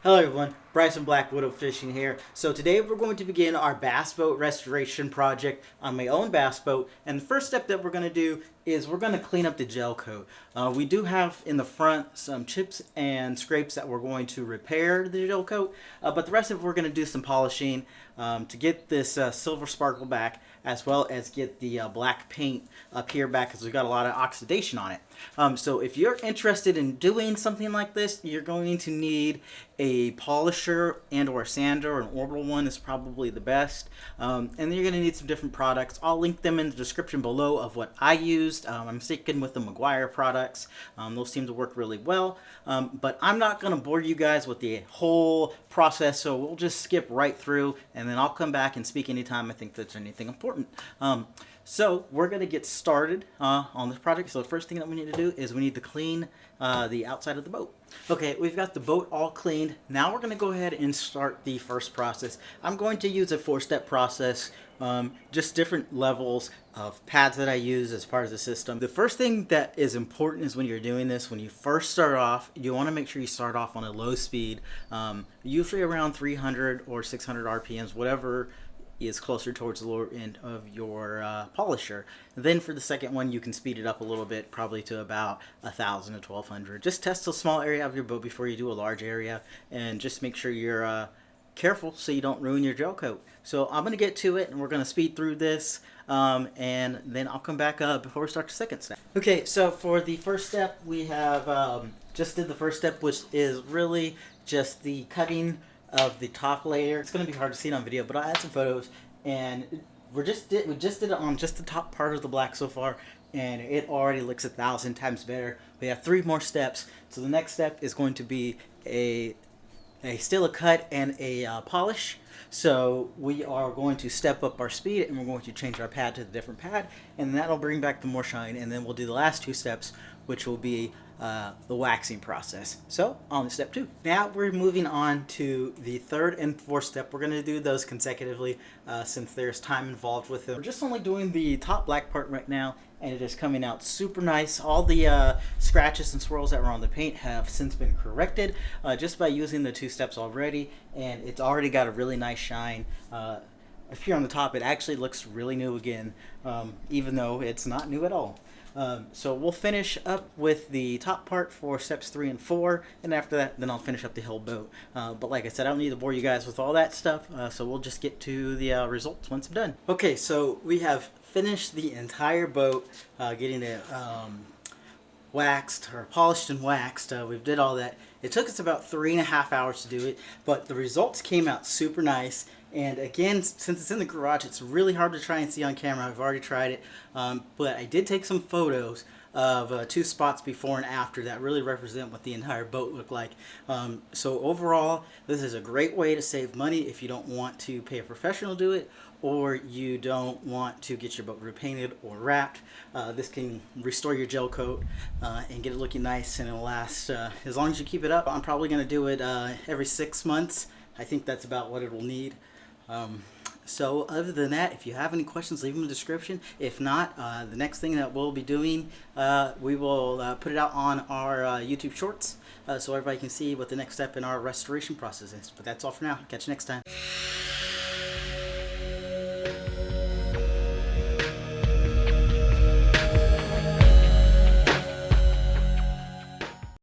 Hello everyone, Bryson Black Widow Fishing here. So today we're going to begin our bass boat restoration project on my own bass boat. And the first step that we're going to do is we're going to clean up the gel coat. We do have in the front some chips and scrapes that we're going to repair the gel coat. But the rest of it we're going to do some polishing to get this silver sparkle back, as well as get the black paint up here back because we've got a lot of oxidation on it. So if you're interested in doing something like this, you're going to need a polisher and or a sander. An orbital one is probably the best. And then you're going to need some different products. I'll link them in the description below of what I used. I'm sticking with the Meguiar products. Those seem to work really well. But I'm not going to bore you guys with the whole process, so we'll just skip right through, and then I'll come back and speak anytime I think there's anything important. So we're going to get started on this project. So the first thing that we need to do is we need to clean the outside of the boat. Okay, we've got the boat all cleaned. Now we're going to go ahead and start the first process. I'm going to use a 4-step process, just different levels of pads that I use as part of the system. The first thing that is important is when you're doing this, when you first start off, you want to make sure you start off on a low speed, usually around 300 or 600 RPMs, whatever is closer towards the lower end of your polisher. Then for the second one, you can speed it up a little bit, probably to about 1,000 to 1,200. Just test a small area of your boat before you do a large area, and just make sure you're careful so you don't ruin your gel coat. So I'm going to get to it, and we're going to speed through this, and then I'll come back before we start the second step. Okay, so for the first step, we have just did the first step, which is really just the cutting of the top layer. It's going to be hard to see it on video, but I had some photos, and we just did it on just the top part of the black so far, and it already looks 1,000 times better. We have 3 more steps. So the next step is going to be still a cut and a polish. So we are going to step up our speed, and we're going to change our pad to the different pad, and that'll bring back the more shine. And then we'll do the last 2 steps, which will be the waxing process. So on to step 2. Now we're moving on to the 3rd and 4th step. We're going to do those consecutively since there's time involved with them. We're just only doing the top black part right now, and it is coming out super nice. All the scratches and swirls that were on the paint have since been corrected just by using the 2 steps already, and it's already got a really nice shine. If here on the top, it actually looks really new again, even though it's not new at all. So we'll finish up with the top part for steps 3 and 4, and after that, then I'll finish up the whole boat. But like I said, I don't need to bore you guys with all that stuff, so we'll just get to the results once I'm done. Okay, so we have finished the entire boat, getting it waxed, or polished and waxed. We did all that. It took us about 3.5 hours to do it, but the results came out super nice. And again, since it's in the garage, it's really hard to try and see on camera. I've already tried it, but I did take some photos of 2 spots before and after that really represent what the entire boat looked like. So overall, this is a great way to save money if you don't want to pay a professional to do it, or you don't want to get your boat repainted or wrapped. This can restore your gel coat and get it looking nice, and it'll last as long as you keep it up. I'm probably going to do it every 6 months. I think that's about what it will need. So other than that, if you have any questions, leave them in the description. If not, the next thing that we'll be doing, we will put it out on our YouTube shorts so everybody can see what the next step in our restoration process is. But that's all for now. Catch you next time.